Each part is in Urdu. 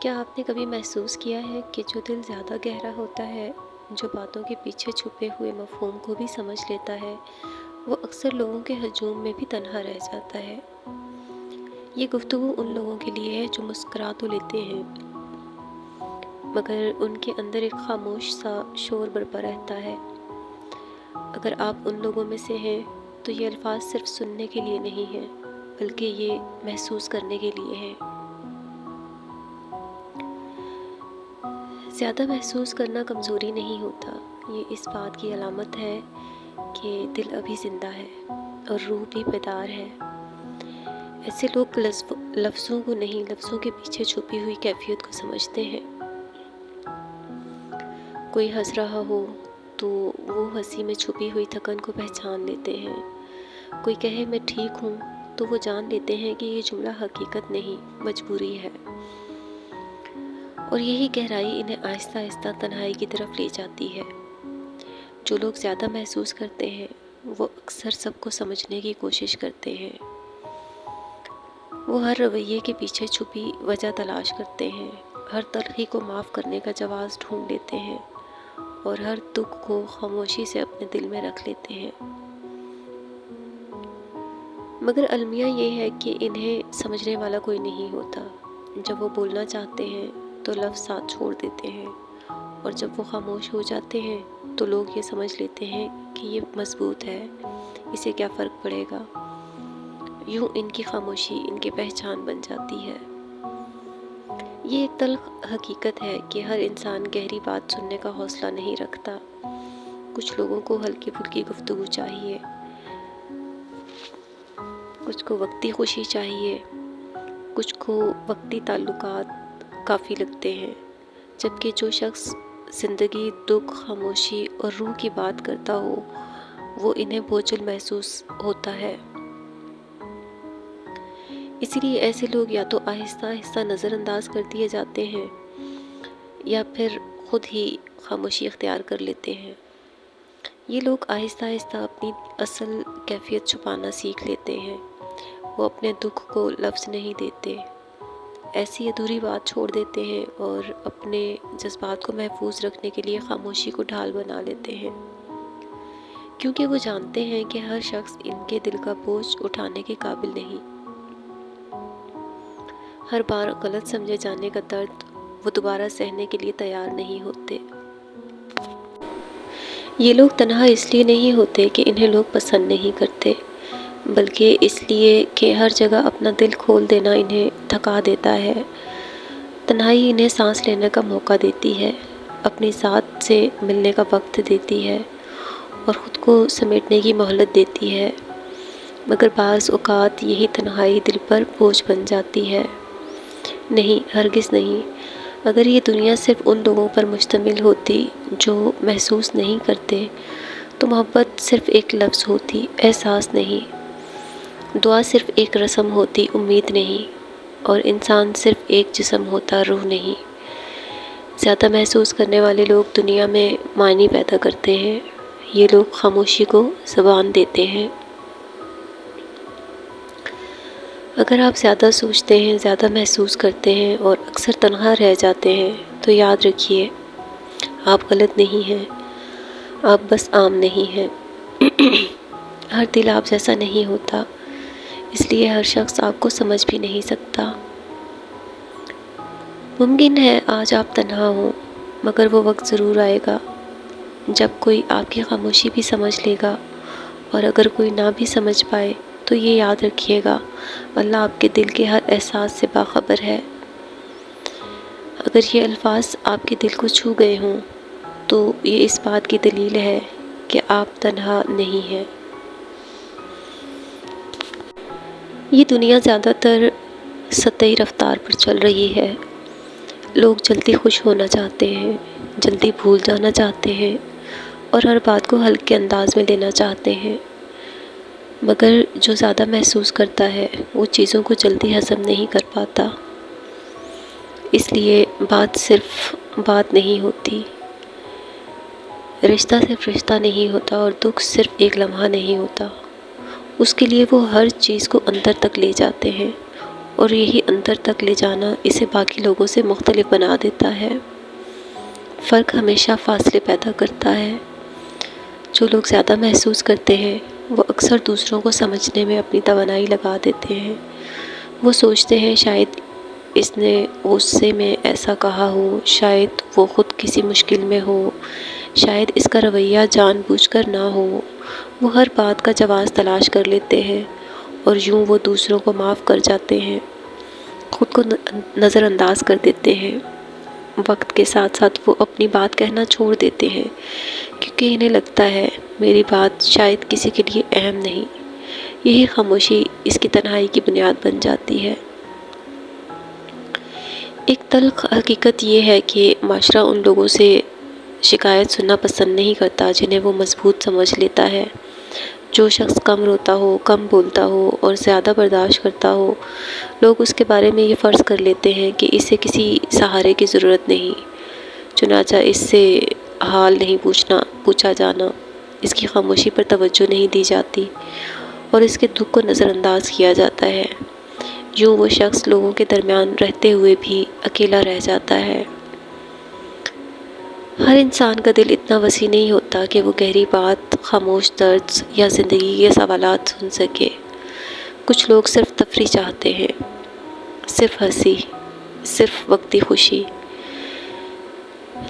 کیا آپ نے کبھی محسوس کیا ہے کہ جو دل زیادہ گہرا ہوتا ہے، جو باتوں کے پیچھے چھپے ہوئے مفہوم کو بھی سمجھ لیتا ہے، وہ اکثر لوگوں کے ہجوم میں بھی تنہا رہ جاتا ہے؟ یہ گفتگو ان لوگوں کے لیے ہے جو مسکرا تو لیتے ہیں، مگر ان کے اندر ایک خاموش سا شور برپا رہتا ہے۔ اگر آپ ان لوگوں میں سے ہیں تو یہ الفاظ صرف سننے کے لیے نہیں ہیں، بلکہ یہ محسوس کرنے کے لیے ہیں۔ زیادہ محسوس کرنا کمزوری نہیں ہوتا، یہ اس بات کی علامت ہے کہ دل ابھی زندہ ہے اور روح بھی بیدار ہے۔ ایسے لوگ لفظوں کو نہیں، لفظوں کے پیچھے چھپی ہوئی کیفیت کو سمجھتے ہیں۔ کوئی ہنس رہا ہو تو وہ ہنسی میں چھپی ہوئی تھکن کو پہچان لیتے ہیں۔ کوئی کہے میں ٹھیک ہوں تو وہ جان لیتے ہیں کہ یہ جملہ حقیقت نہیں، مجبوری ہے۔ اور یہی گہرائی انہیں آہستہ آہستہ تنہائی کی طرف لے جاتی ہے۔ جو لوگ زیادہ محسوس کرتے ہیں وہ اکثر سب کو سمجھنے کی کوشش کرتے ہیں۔ وہ ہر رویے کے پیچھے چھپی وجہ تلاش کرتے ہیں، ہر تلخی کو معاف کرنے کا جواز ڈھونڈ لیتے ہیں اور ہر دکھ کو خاموشی سے اپنے دل میں رکھ لیتے ہیں۔ مگر المیہ یہ ہے کہ انہیں سمجھنے والا کوئی نہیں ہوتا۔ جب وہ بولنا چاہتے ہیں تو لفظ ساتھ چھوڑ دیتے ہیں، اور جب وہ خاموش ہو جاتے ہیں تو لوگ یہ سمجھ لیتے ہیں کہ یہ مضبوط ہے، اسے کیا فرق پڑے گا۔ یوں ان کی خاموشی ان کی پہچان بن جاتی ہے۔ یہ ایک تلخ حقیقت ہے کہ ہر انسان گہری بات سننے کا حوصلہ نہیں رکھتا۔ کچھ لوگوں کو ہلکی پھلکی گفتگو چاہیے، کچھ کو وقتی خوشی چاہیے، کچھ کو وقتی تعلقات کافی لگتے ہیں، جبکہ جو شخص زندگی، دکھ، خاموشی اور روح کی بات کرتا ہو وہ انہیں بوجھل محسوس ہوتا ہے۔ اسی لیے ایسے لوگ یا تو آہستہ آہستہ نظر انداز کر دیے جاتے ہیں یا پھر خود ہی خاموشی اختیار کر لیتے ہیں۔ یہ لوگ آہستہ آہستہ اپنی اصل کیفیت چھپانا سیکھ لیتے ہیں۔ وہ اپنے دکھ کو لفظ نہیں دیتے، ایسی ادھوری بات چھوڑ دیتے ہیں اور اپنے جذبات کو محفوظ رکھنے کے لیے خاموشی کو ڈھال بنا لیتے ہیں، کیونکہ وہ جانتے ہیں کہ ہر شخص ان کے دل کا بوجھ اٹھانے کے قابل نہیں۔ ہر بار غلط سمجھے جانے کا درد وہ دوبارہ سہنے کے لیے تیار نہیں ہوتے۔ یہ لوگ تنہا اس لیے نہیں ہوتے کہ انہیں لوگ پسند نہیں کرتے، بلکہ اس لیے کہ ہر جگہ اپنا دل کھول دینا انہیں تھکا دیتا ہے۔ تنہائی انہیں سانس لینے کا موقع دیتی ہے، اپنی ذات سے ملنے کا وقت دیتی ہے اور خود کو سمیٹنے کی مہلت دیتی ہے۔ مگر بعض اوقات یہی تنہائی دل پر بوجھ بن جاتی ہے۔ نہیں، ہرگز نہیں۔ اگر یہ دنیا صرف ان لوگوں پر مشتمل ہوتی جو محسوس نہیں کرتے تو محبت صرف ایک لفظ ہوتی، احساس نہیں۔ دعا صرف ایک رسم ہوتی، امید نہیں۔ اور انسان صرف ایک جسم ہوتا، روح نہیں۔ زیادہ محسوس کرنے والے لوگ دنیا میں معنی پیدا کرتے ہیں۔ یہ لوگ خاموشی کو زبان دیتے ہیں۔ اگر آپ زیادہ سوچتے ہیں، زیادہ محسوس کرتے ہیں اور اکثر تنہا رہ جاتے ہیں تو یاد رکھیے، آپ غلط نہیں ہیں، آپ بس عام نہیں ہیں۔ ہر دل آپ جیسا نہیں ہوتا، اس لیے ہر شخص آپ کو سمجھ بھی نہیں سکتا۔ ممکن ہے آج آپ تنہا ہوں، مگر وہ وقت ضرور آئے گا جب کوئی آپ کی خاموشی بھی سمجھ لے گا، اور اگر کوئی نہ بھی سمجھ پائے تو یہ یاد رکھیے گا، اللہ آپ کے دل کے ہر احساس سے باخبر ہے۔ اگر یہ الفاظ آپ کے دل کو چھو گئے ہوں تو یہ اس بات کی دلیل ہے کہ آپ تنہا نہیں ہیں۔ یہ دنیا زیادہ تر سطحی رفتار پر چل رہی ہے۔ لوگ جلدی خوش ہونا چاہتے ہیں، جلدی بھول جانا چاہتے ہیں اور ہر بات کو ہلکے انداز میں لینا چاہتے ہیں۔ مگر جو زیادہ محسوس کرتا ہے وہ چیزوں کو جلدی ہضم نہیں کر پاتا۔ اس لیے بات صرف بات نہیں ہوتی، رشتہ صرف رشتہ نہیں ہوتا اور دکھ صرف ایک لمحہ نہیں ہوتا۔ اس کے لیے وہ ہر چیز کو اندر تک لے جاتے ہیں اور یہی اندر تک لے جانا اسے باقی لوگوں سے مختلف بنا دیتا ہے۔ فرق ہمیشہ فاصلے پیدا کرتا ہے۔ جو لوگ زیادہ محسوس کرتے ہیں وہ اکثر دوسروں کو سمجھنے میں اپنی توانائی لگا دیتے ہیں۔ وہ سوچتے ہیں شاید اس نے غصے میں ایسا کہا ہو، شاید وہ خود کسی مشکل میں ہو، شاید اس کا رویہ جان بوجھ کر نہ ہو۔ وہ ہر بات کا جواز تلاش کر لیتے ہیں اور یوں وہ دوسروں کو معاف کر جاتے ہیں، خود کو نظر انداز کر دیتے ہیں۔ وقت کے ساتھ ساتھ وہ اپنی بات کہنا چھوڑ دیتے ہیں کیونکہ انہیں لگتا ہے میری بات شاید کسی کے لیے اہم نہیں۔ یہی خاموشی اس کی تنہائی کی بنیاد بن جاتی ہے۔ ایک تلخ حقیقت یہ ہے کہ معاشرہ ان لوگوں سے شکایت سننا پسند نہیں کرتا جنہیں وہ مضبوط سمجھ لیتا ہے۔ جو شخص کم روتا ہو، کم بولتا ہو اور زیادہ برداشت کرتا ہو، لوگ اس کے بارے میں یہ فرض کر لیتے ہیں کہ اسے کسی سہارے کی ضرورت نہیں، چنانچہ اس سے حال نہیں پوچھا جانا، اس کی خاموشی پر توجہ نہیں دی جاتی اور اس کے دکھ کو نظر انداز کیا جاتا ہے۔ یوں وہ شخص لوگوں کے درمیان رہتے ہوئے بھی اکیلا رہ جاتا ہے۔ ہر انسان کا دل اتنا وسیع نہیں ہوتا کہ وہ گہری بات، خاموش درد یا زندگی کے سوالات سن سکے۔ کچھ لوگ صرف تفریح چاہتے ہیں، صرف ہنسی، صرف وقتی خوشی۔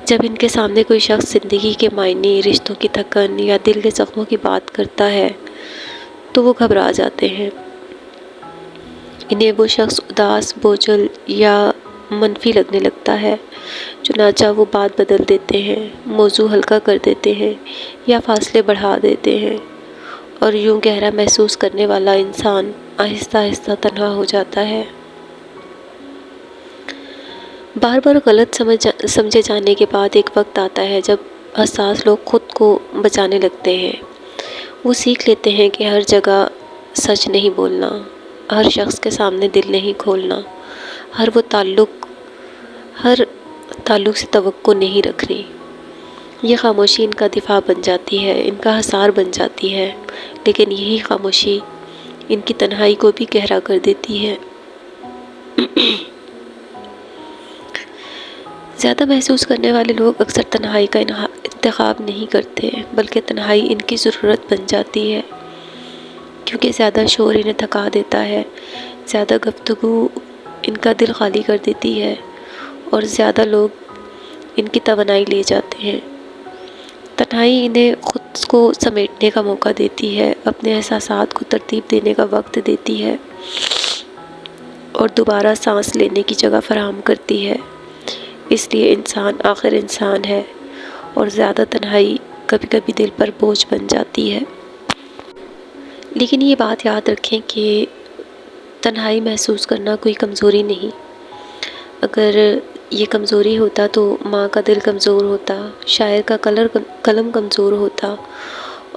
جب ان کے سامنے کوئی شخص زندگی کے معنی، رشتوں کی تھکن یا دل کے زخموں کی بات کرتا ہے تو وہ گھبرا جاتے ہیں۔ انہیں وہ شخص اداس، بوجھل یا منفی لگنے لگتا ہے، چنانچہ وہ بات بدل دیتے ہیں، موضوع ہلکا کر دیتے ہیں یا فاصلے بڑھا دیتے ہیں، اور یوں گہرا محسوس کرنے والا انسان آہستہ آہستہ تنہا ہو جاتا ہے۔ بار بار غلط سمجھے جانے کے بعد ایک وقت آتا ہے جب حساس لوگ خود کو بچانے لگتے ہیں۔ وہ سیکھ لیتے ہیں کہ ہر جگہ سچ نہیں بولنا، ہر شخص کے سامنے دل نہیں کھولنا، ہر تعلق سے توقع نہیں رکھنی۔ یہ خاموشی ان کا دفاع بن جاتی ہے، ان کا حصار بن جاتی ہے، لیکن یہی خاموشی ان کی تنہائی کو بھی گہرا کر دیتی ہے۔ زیادہ محسوس کرنے والے لوگ اکثر تنہائی کا انتخاب نہیں کرتے، بلکہ تنہائی ان کی ضرورت بن جاتی ہے، کیونکہ زیادہ شور انہیں تھکا دیتا ہے، زیادہ گفتگو ان کا دل خالی کر دیتی ہے اور زیادہ لوگ ان کی توانائی لے جاتے ہیں۔ تنہائی انہیں خود کو سمیٹنے کا موقع دیتی ہے، اپنے احساسات کو ترتیب دینے کا وقت دیتی ہے اور دوبارہ سانس لینے کی جگہ فراہم کرتی ہے۔ اس لیے انسان آخر انسان ہے اور زیادہ تنہائی کبھی کبھی دل پر بوجھ بن جاتی ہے۔ لیکن یہ بات یاد رکھیں کہ تنہائی محسوس کرنا کوئی کمزوری نہیں۔ اگر یہ کمزوری ہوتا تو ماں کا دل کمزور ہوتا، شاعر کا قلم کمزور ہوتا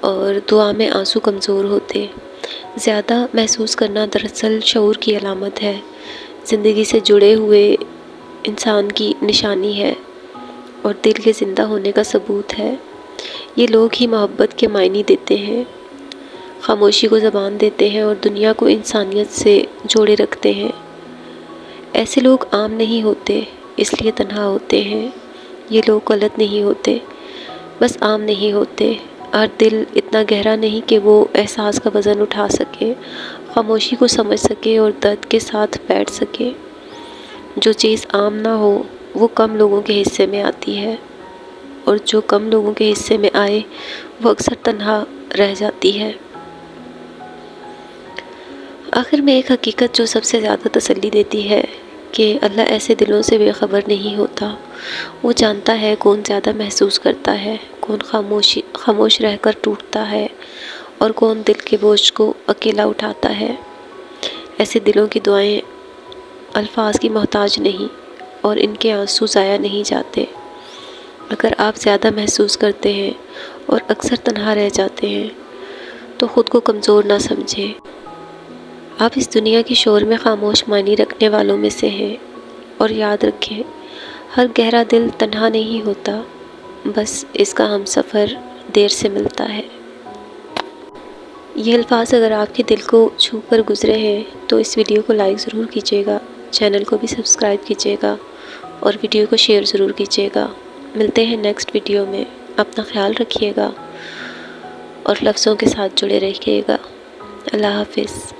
اور دعا میں آنسو کمزور ہوتے۔ زیادہ محسوس کرنا دراصل شعور کی علامت ہے، زندگی سے جڑے ہوئے انسان کی نشانی ہے اور دل کے زندہ ہونے کا ثبوت ہے۔ یہ لوگ ہی محبت کے معنی دیتے ہیں، خاموشی کو زبان دیتے ہیں اور دنیا کو انسانیت سے جوڑے رکھتے ہیں۔ ایسے لوگ عام نہیں ہوتے، اس لیے تنہا ہوتے ہیں۔ یہ لوگ غلط نہیں ہوتے، بس عام نہیں ہوتے۔ ہر دل اتنا گہرا نہیں کہ وہ احساس کا وزن اٹھا سکے، خاموشی کو سمجھ سکے اور درد کے ساتھ بیٹھ سکے۔ جو چیز عام نہ ہو وہ کم لوگوں کے حصے میں آتی ہے، اور جو کم لوگوں کے حصے میں آئے وہ اکثر تنہا رہ جاتی ہے۔ آخر میں ایک حقیقت جو سب سے زیادہ تسلی دیتی ہے کہ اللہ ایسے دلوں سے بے خبر نہیں ہوتا۔ وہ جانتا ہے کون زیادہ محسوس کرتا ہے، کون خاموش رہ کر ٹوٹتا ہے اور کون دل کے بوجھ کو اکیلا اٹھاتا ہے۔ ایسے دلوں کی دعائیں الفاظ کی محتاج نہیں اور ان کے آنسو ضائع نہیں جاتے۔ اگر آپ زیادہ محسوس کرتے ہیں اور اکثر تنہا رہ جاتے ہیں تو خود کو کمزور نہ سمجھیں۔ آپ اس دنیا کی شور میں خاموش معنی رکھنے والوں میں سے ہیں، اور یاد رکھیں ہر گہرا دل تنہا نہیں ہوتا، بس اس کا ہم سفر دیر سے ملتا ہے۔ یہ الفاظ اگر آپ کے دل کو چھو کر گزرے ہیں تو اس ویڈیو کو لائک ضرور کیجیے گا، چینل کو بھی سبسکرائب کیجیے گا اور ویڈیو کو شیئر ضرور کیجیے گا۔ ملتے ہیں نیکسٹ ویڈیو میں، اپنا خیال رکھیے گا اور لفظوں کے ساتھ جڑے رہیے گا۔ اللہ حافظ۔